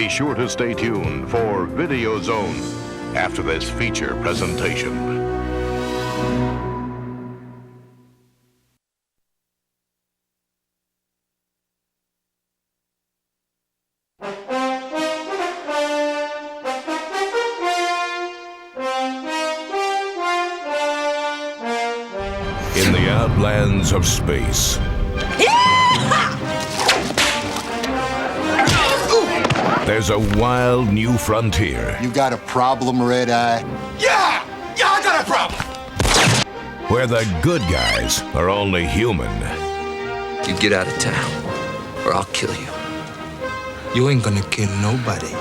Be sure to stay tuned for Video Zone after this feature presentation. In the outlands of space, there's a wild new frontier. You got a problem, Red Eye? Yeah, I got a problem. Where the good guys are only human. You get out of town, or I'll kill you. You ain't gonna kill nobody.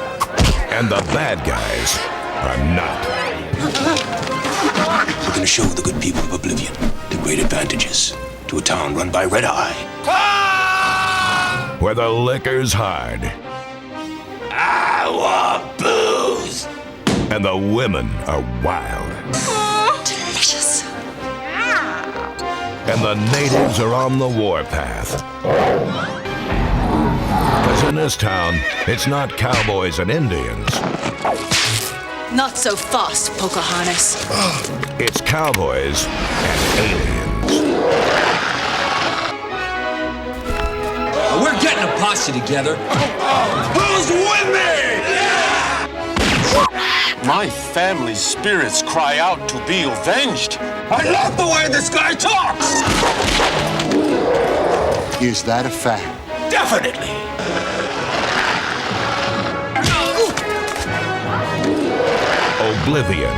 And the bad guys are not. We're gonna show the good people of Oblivion the great advantages to a town run by Red Eye. Where the liquor's hard. I want booze. And the women are wild. Delicious. And the natives are on the warpath. Because in this town, it's not cowboys and Indians. Not so fast, Pocahontas. It's cowboys and aliens. We're getting a posse together. Who's with me? My family's spirits cry out to be avenged. I love the way this guy talks. Is that a fact? Definitely. Oblivion.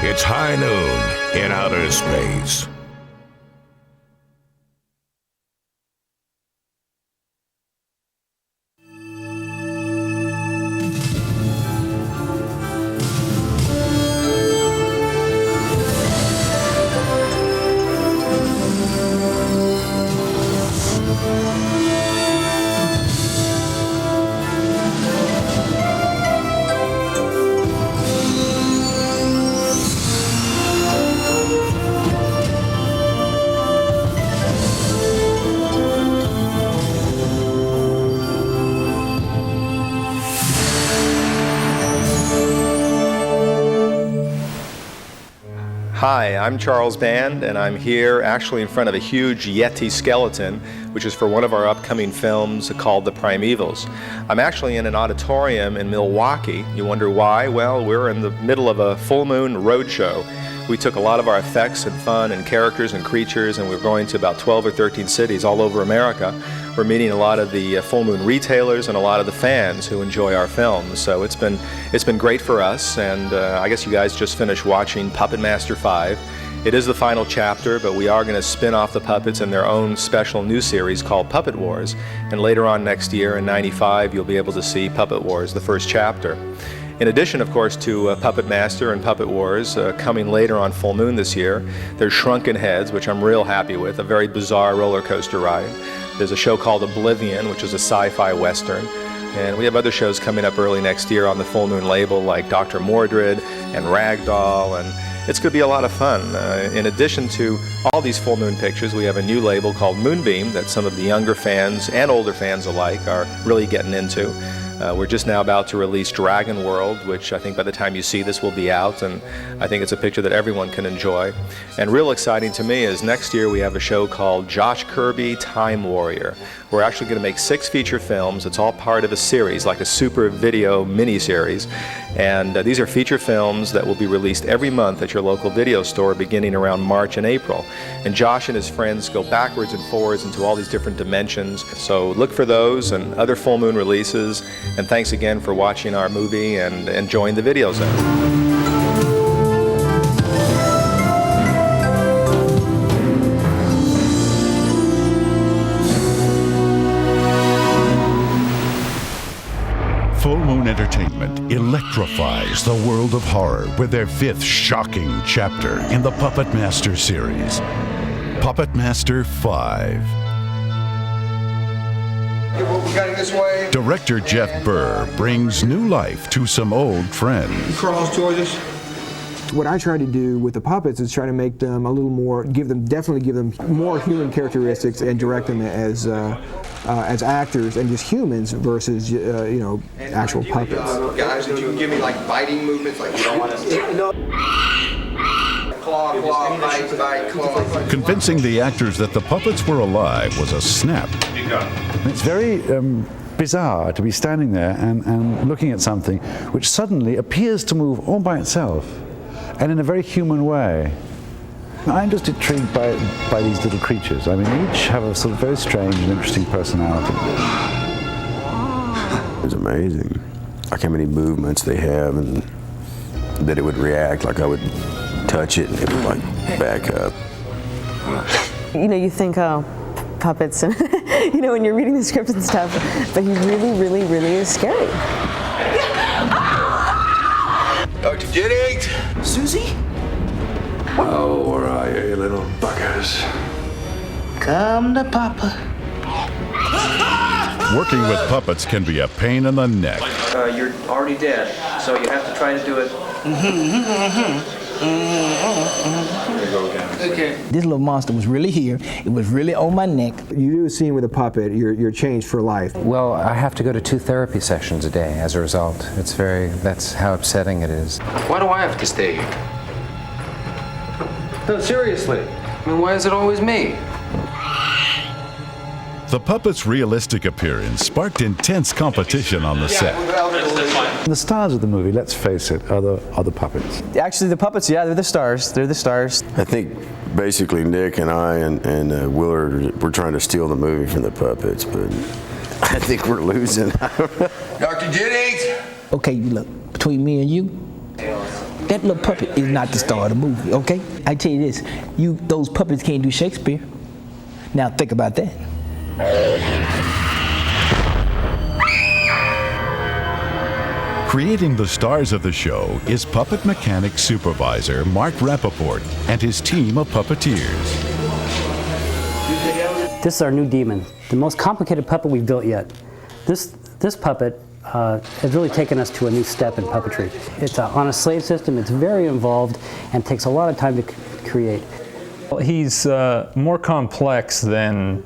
It's high noon in outer space. Hi, I'm Charles Band, and I'm here actually in front of a huge Yeti skeleton, which is for one of our upcoming films called The Primevals. I'm actually in an auditorium in Milwaukee. You wonder why? Well, we're in the middle of a full moon roadshow. We took a lot of our effects and fun and characters and creatures, and we're going to about 12 or 13 cities all over America. We're meeting a lot of the full moon retailers and a lot of the fans who enjoy our films. So it's been great for us, and I guess you guys just finished watching Puppet Master 5. It is the final chapter, but we are going to spin off the puppets in their own special new series called Puppet Wars. And later on next year in '95, you'll be able to see Puppet Wars, the first chapter. In addition, of course, to Puppet Master and Puppet Wars, coming later on Full Moon this year, there's Shrunken Heads, which I'm real happy with, a very bizarre roller coaster ride. There's a show called Oblivion, which is a sci-fi western. And we have other shows coming up early next year on the Full Moon label, like Dr. Mordred and Ragdoll, and it's going to be a lot of fun. In addition to all these Full Moon pictures, we have a new label called Moonbeam that some of the younger fans and older fans alike are really getting into. We're just now about to release Dragon World, which I think by the time you see this will be out, and I think it's a picture that everyone can enjoy. And real exciting to me is next year we have a show called Josh Kirby Time Warrior. We're actually going to make 6 feature films. It's all part of a series, like a super video mini-series. And these are feature films that will be released every month at your local video store beginning around March and April. And Josh and his friends go backwards and forwards into all these different dimensions. So look for those and other Full Moon releases. And thanks again for watching our movie and enjoying the Video Zone. Full Moon Entertainment electrifies the world of horror with their 5th shocking chapter in the Puppet Master series, Puppet Master 5. This way. Director Jeff Burr brings new life to some old friends. Cross towards us. What I try to do with the puppets is try to make them a little more, definitely give them more human characteristics and direct them as actors and just humans versus actual puppets. Guys, did you give me like biting movements, like you don't want to? No. Claw, bite, claw. Convincing the actors that the puppets were alive was a snap. It's very bizarre to be standing there and looking at something which suddenly appears to move all by itself and in a very human way. I'm just intrigued by these little creatures. I mean, they each have a sort of very strange and interesting personality. It was amazing, like how many movements they have and that it would react, like I would touch it and it would like back up. You think, oh, puppets, and when you're reading the script and stuff, but he really, really, really is scary. Dr. Jennings! Susie? Oh, where are you little buggers? Come to Papa. Working with puppets can be a pain in the neck. You're already dead, so you have to try to do it. Okay. This little monster was really here. It was really on my neck. You do a scene with a puppet, you're changed for life. Well, I have to go to 2 therapy sessions a day as a result. That's how upsetting it is. Why do I have to stay here? No, seriously. I mean, why is it always me? The puppet's realistic appearance sparked intense competition on the set. The stars of the movie, let's face it, are the puppets. Actually, the puppets, yeah, they're the stars. They're the stars. I think basically Nick and I and Willard were trying to steal the movie from the puppets, but I think we're losing. Dr. Jennings! Okay, look, between me and you, that little puppet is not the star of the movie, okay? I tell you this, those puppets can't do Shakespeare. Now think about that. Creating the stars of the show is puppet mechanic supervisor Mark Rappaport and his team of puppeteers. This is our new demon, the most complicated puppet we've built yet. This puppet has really taken us to a new step in puppetry. It's on a slave system, it's very involved, and takes a lot of time to create. He's more complex than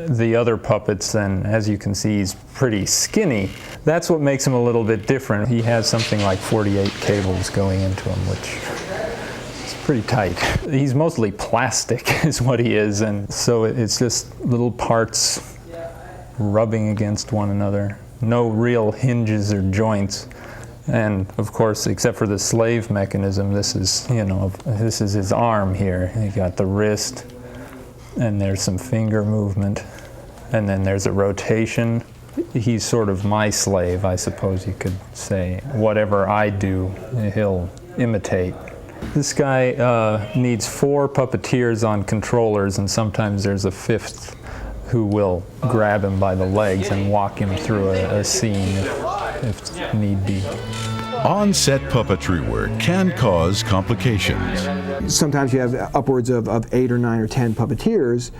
the other puppets, and as you can see, he's pretty skinny. That's what makes him a little bit different. He has something like 48 cables going into him, which is pretty tight. He's mostly plastic is what he is, and so it's just little parts rubbing against one another. No real hinges or joints. And of course, except for the slave mechanism, this is his arm here. You got the wrist, and there's some finger movement, and then there's a rotation. He's sort of my slave, I suppose you could say. Whatever I do, he'll imitate. This guy needs 4 puppeteers on controllers, and sometimes there's a 5th who will grab him by the legs and walk him through a scene if need be. On-set puppetry work can cause complications. Sometimes you have upwards of 8 or 9 or 10 puppeteers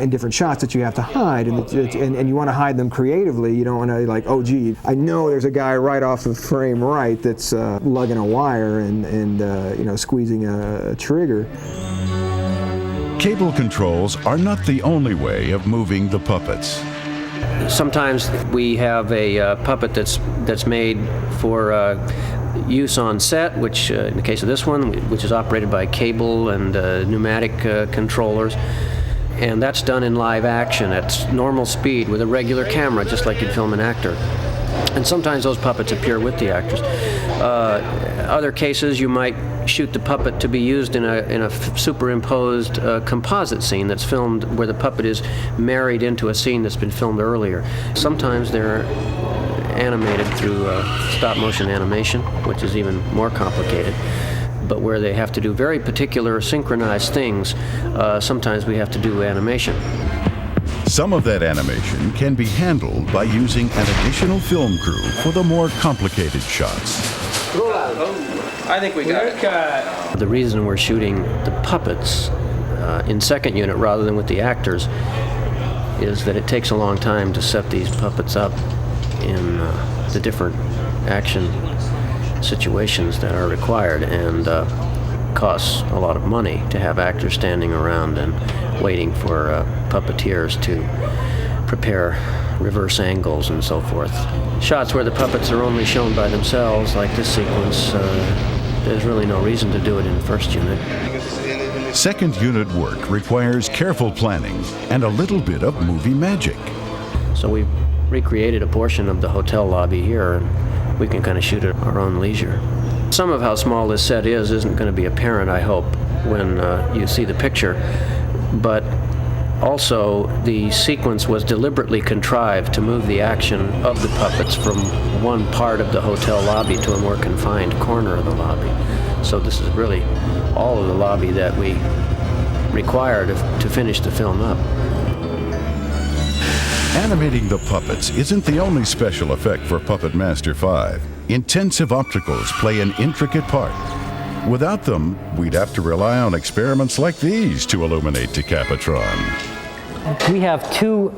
in different shots that you have to hide, and you want to hide them creatively. You don't want to like, oh gee, I know there's a guy right off the frame right that's lugging a wire and squeezing a trigger. Cable controls are not the only way of moving the puppets. Sometimes we have a puppet that's made for use on set, which in the case of this one, which is operated by cable and pneumatic controllers. And that's done in live action at normal speed with a regular camera, just like you'd film an actor. And sometimes those puppets appear with the actors. Other cases, you might shoot the puppet to be used in a superimposed composite scene that's filmed where the puppet is married into a scene that's been filmed earlier. Sometimes they're animated through stop-motion animation, which is even more complicated. But where they have to do very particular synchronized things, sometimes we have to do animation. Some of that animation can be handled by using an additional film crew for the more complicated shots. I think we got it. The reason we're shooting the puppets in second unit rather than with the actors is that it takes a long time to set these puppets up in the different action situations that are required, and costs a lot of money to have actors standing around and waiting for puppeteers to prepare reverse angles and so forth. Shots where the puppets are only shown by themselves, like this sequence, there's really no reason to do it in first unit. Second unit work requires careful planning and a little bit of movie magic. So we recreated a portion of the hotel lobby here, and we can kind of shoot at our own leisure. Some of how small this set is isn't going to be apparent, I hope, when you see the picture, but also the sequence was deliberately contrived to move the action of the puppets from one part of the hotel lobby to a more confined corner of the lobby. So this is really all of the lobby that we require to finish the film up. Animating the puppets isn't the only special effect for Puppet Master 5. Intensive opticals play an intricate part. Without them, we'd have to rely on experiments like these to illuminate Decapitron. We have two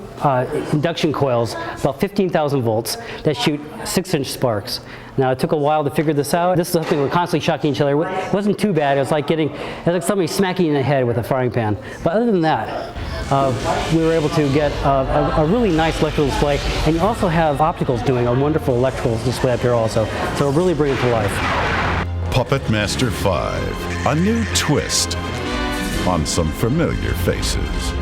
induction coils, about 15,000 volts, that shoot 6-inch sparks. Now, it took a while to figure this out. This is something we're constantly shocking each other. It wasn't too bad. It was like somebody smacking you in the head with a frying pan. But other than that, we were able to get a really nice electrical display. And you also have opticals doing a wonderful electrical display up here also. So we're really bringing it to life. Puppet Master 5, a new twist on some familiar faces.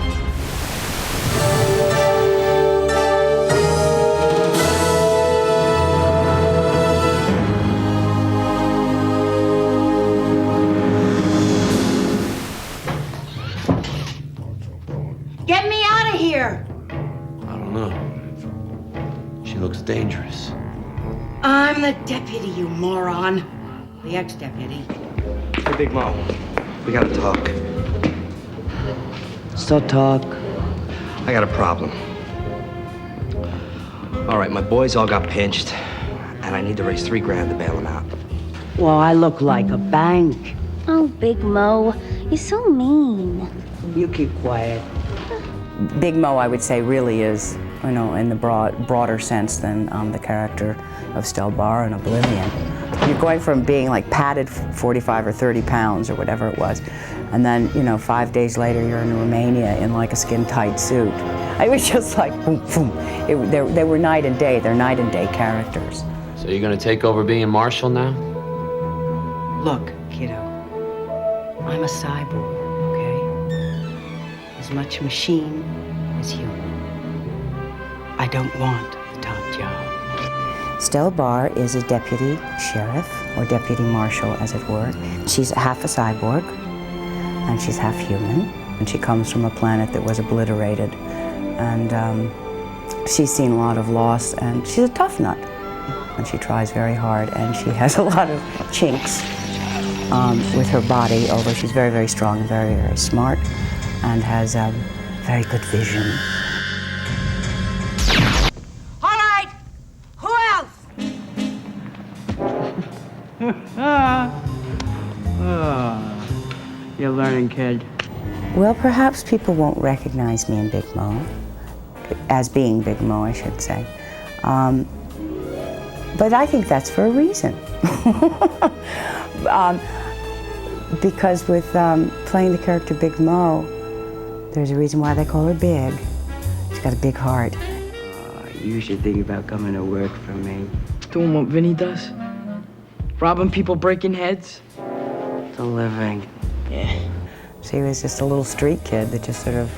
Get me out of here! I don't know. She looks dangerous. I'm the deputy, you moron. The ex-deputy. Hey, Big Mo. We gotta talk. Still talk. I got a problem. All right, my boys all got pinched, and I need to raise $3,000 to bail them out. Well, I look like a bank. Oh, Big Mo, you're so mean. You keep quiet. Big Mo, I would say, really is, you know, in the broader sense than the character of Stelbar in Oblivion. You're going from being like padded 45 or 30 pounds or whatever it was, and then, you know, 5 days later you're in Romania in like a skin-tight suit. I was just like, boom, boom. They were night and day. They're night and day characters. So you're gonna take over being Marshal now? Look, kiddo. I'm a cyborg, okay? As much machine as human. I don't want the top job. Stelbar is a deputy sheriff, or deputy marshal, as it were. She's half a cyborg, and she's half human. And she comes from a planet that was obliterated. And she's seen a lot of loss, and she's a tough nut. And she tries very hard, and she has a lot of chinks with her body, although she's very, very strong and very, very smart, and has very good vision. All right! Who else? You're learning, kid. Well, perhaps people won't recognize me in Big Mo, as being Big Mo, I should say. But I think that's for a reason. Because with playing the character Big Mo, there's a reason why they call her Big. She's got a big heart. You should think about coming to work for me. Doing what Vinny does? Robbing people, breaking heads? It's a living. Yeah. She was just a little street kid that just sort of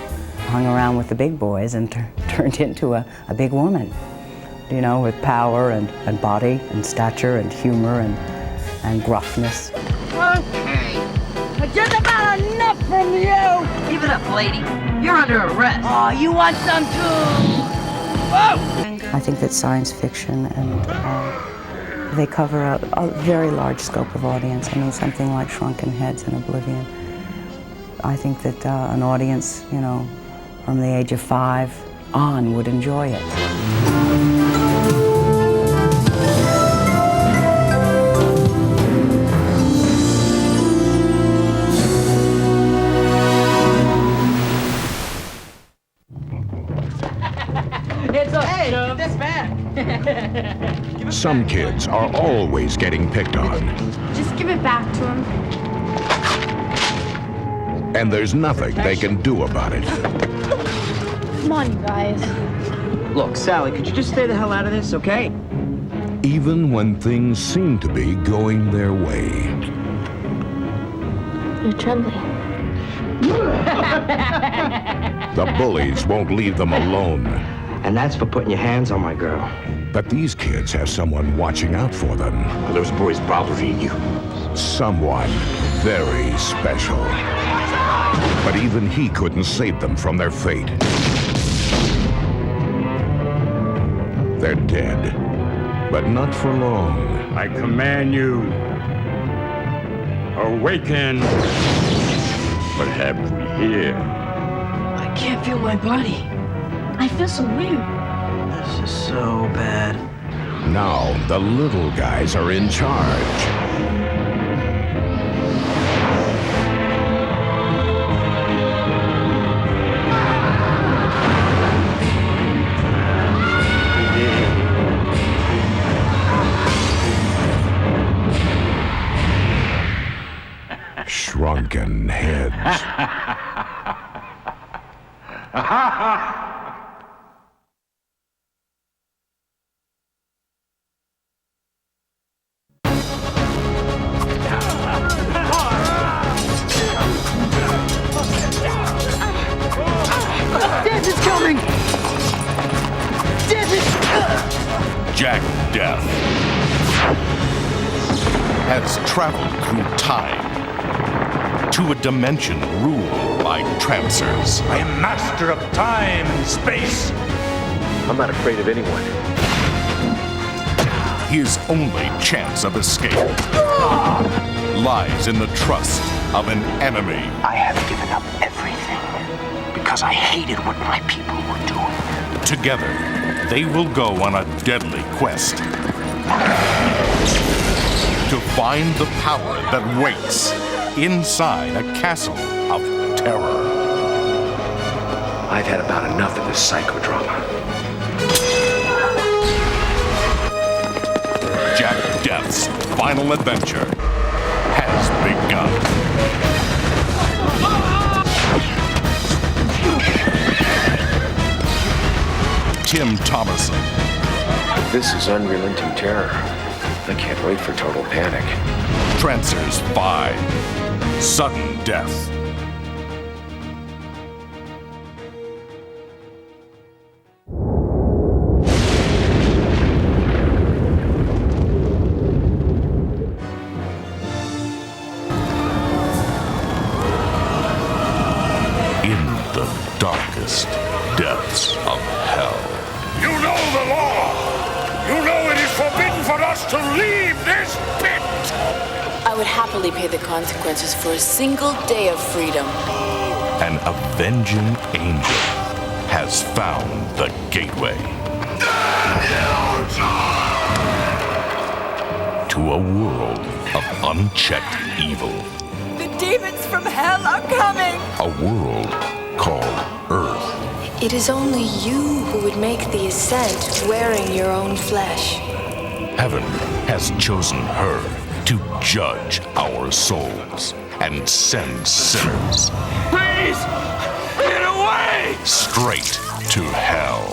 hung around with the big boys and turned into a big woman. You know, with power and body and stature and humor and gruffness. Okay. Just about enough from you! Give it up, lady. You're under arrest. Oh, you want some too? Whoa! I think that science fiction and they cover a very large scope of audience. I mean, something like Shrunken Heads and Oblivion. I think that an audience, you know, from the age of 5 on would enjoy it. Hands up. Hey, that's bad. Some kids are always getting picked on, Just give it back to him. and there's nothing they can do about it. Come on, you guys. Look, Sally, could you just stay the hell out of this, okay? Even when things seem to be going their way. You're trembling. The bullies won't leave them alone. And that's for putting your hands on my girl. But these kids have someone watching out for them. Are those boys bothering you? Someone very special. But even he couldn't save them from their fate. They're dead, but not for long. I command you, awaken. What have we here? I can't feel my body. I feel so weird. This is so bad. Now the little guys are in charge. Shrunken heads. Death is coming! Death is... Jack Death has traveled through time to a dimension ruled by trancers. I am master of time and space. I'm not afraid of anyone. His only chance of escape lies in the trust of an enemy. I have given up everything because I hated what my people were doing. Together, they will go on a deadly quest to find the power that waits inside a castle of terror. I've had about enough of this psychodrama. Jack Death's final adventure has begun. Tim Thomason. This is unrelenting terror. I can't wait for total panic. Trancers 5. Sudden Death. In the darkest depths of hell. You know the law! You know it is forbidden for us to leave this pit! I would happily pay the consequences for a single day of freedom. An avenging angel has found the gateway to a world of unchecked evil. The demons from hell are coming! A world called Earth. It is only you who would make the ascent wearing your own flesh. Heaven has chosen her to judge our souls and send sinners Please! Get away! straight to hell.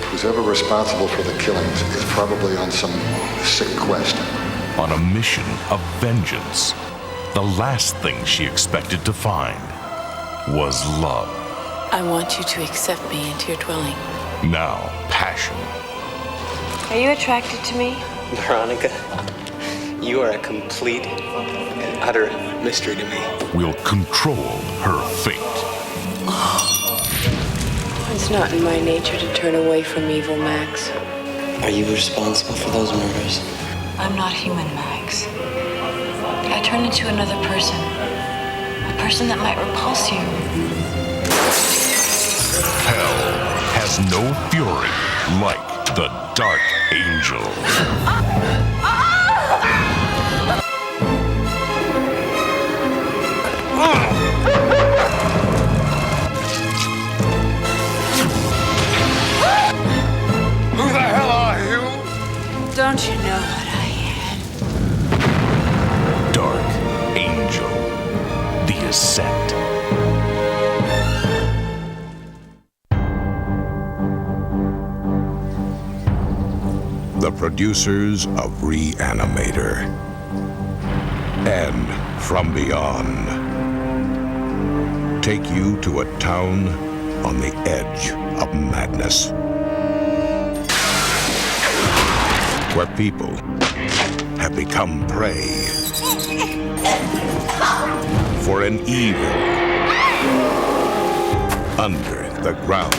Who's ever responsible for the killings is probably on some sick quest. On a mission of vengeance, the last thing she expected to find was love. I want you to accept me into your dwelling. Now, passion. Are you attracted to me? Veronica, you are a complete and utter mystery to me. Will control her fate. It's not in my nature to turn away from evil, Max. Are you responsible for those murders? I'm not human, Max. I turned into another person. A person that might repulse you. Hell has no fury like the Dark Angel. producers of Reanimator and From Beyond take you to a town on the edge of madness, where people have become prey for an evil under the ground.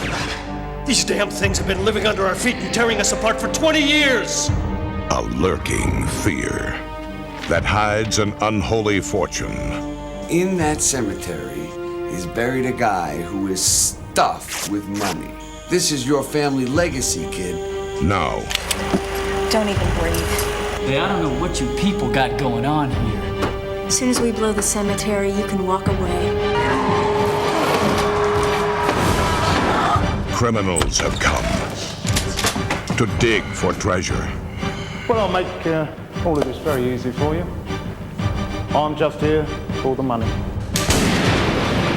These damn things have been living under our feet and tearing us apart for 20 years! A lurking fear that hides an unholy fortune. In that cemetery is buried a guy who is stuffed with money. This is your family legacy, kid. Now, Don't even breathe. Hey, I don't know what you people got going on here. As soon as we blow the cemetery, you can walk away. criminals have come to dig for treasure. Well, I'll make all of this very easy for you. I'm just here for the money.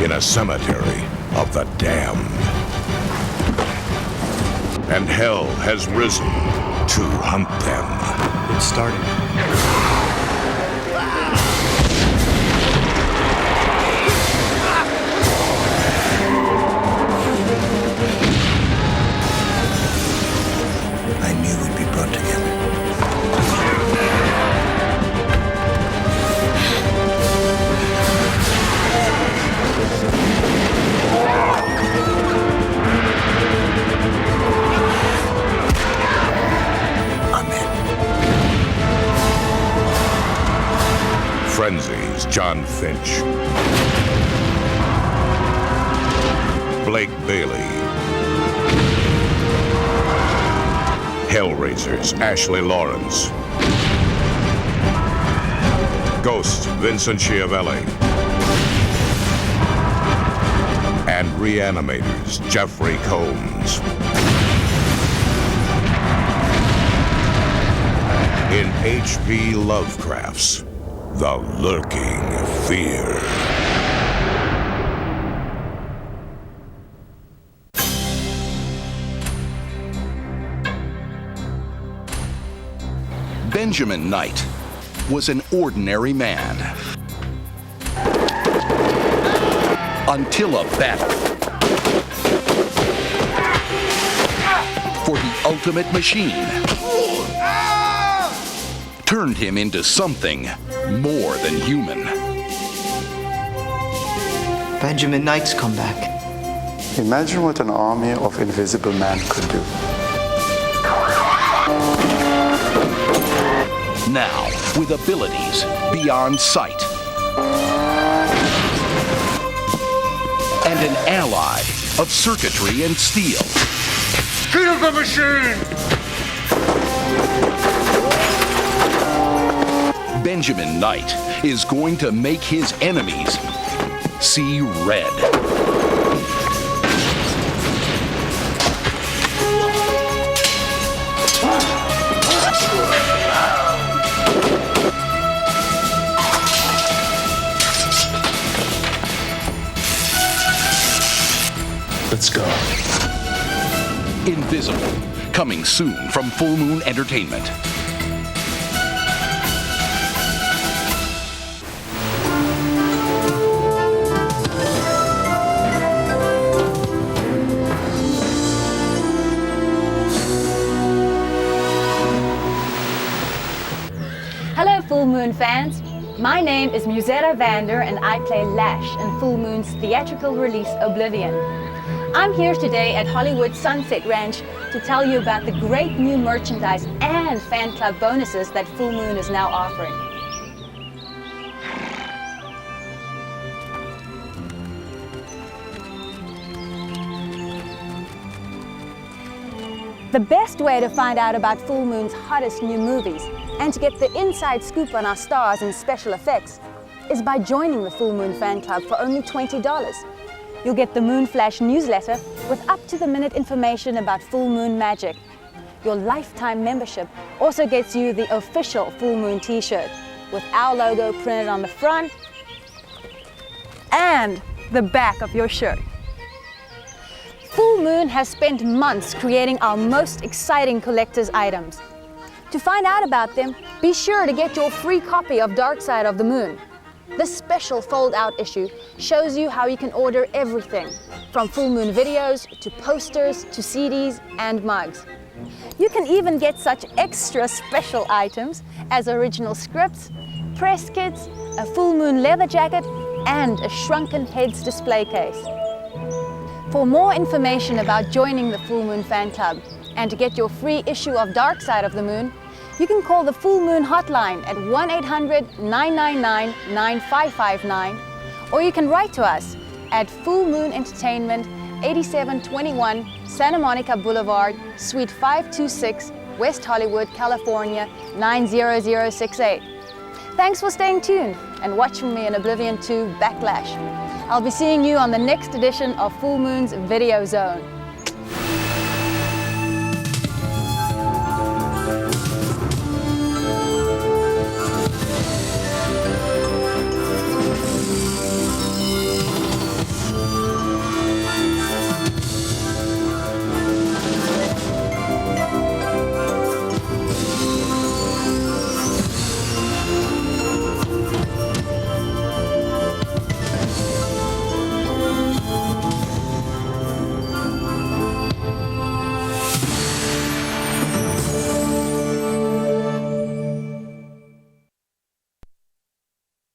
In a cemetery of the damned. And hell has risen to hunt them. It's starting. I knew we'd be brought together. Frenzy's John Finch. Blake Bailey. Hellraiser's Ashley Lawrence. Ghost Vincent Schiavelli. And Reanimator's Jeffrey Combs. In H.P. Lovecraft's The Lurking Fear. Benjamin Knight was an ordinary man. Until a battle for the ultimate machine turned him into something more than human. Benjamin Knight's come back. Imagine what an army of invisible men could do. Now, with abilities beyond sight and an ally of circuitry and steel. Kill the machine! Benjamin Knight is going to make his enemies see red. Let's go. Invisible, coming soon from Full Moon Entertainment. Hello, Full Moon fans. My name is Musetta Vander, and I play Lash in Full Moon's theatrical release Oblivion. I'm here today at Hollywood Sunset Ranch to tell you about the great new merchandise and fan club bonuses that Full Moon is now offering. The best way to find out about Full Moon's hottest new movies and to get the inside scoop on our stars and special effects is by joining the Full Moon fan club for only $20. You'll get the Moon Flash newsletter with up-to-the-minute information about Full Moon magic. Your lifetime membership also gets you the official Full Moon t-shirt with our logo printed on the front and the back of your shirt. Full Moon has spent months creating our most exciting collector's items. To find out about them, be sure to get your free copy of Dark Side of the Moon. This special fold-out issue shows you how you can order everything, from full moon videos to posters to CDs and mugs. You can even get such extra special items as original scripts, press kits, a full moon leather jacket, and a shrunken heads display case. For more information about joining the Full Moon Fan Club and to get your free issue of Dark Side of the Moon, you can call the Full Moon hotline at 1-800-999-9559, or you can write to us at Full Moon Entertainment, 8721 Santa Monica Boulevard, Suite 526, West Hollywood, California, 90068. Thanks for staying tuned and watching me in Oblivion 2 Backlash. I'll be seeing you on the next edition of Full Moon's Video Zone.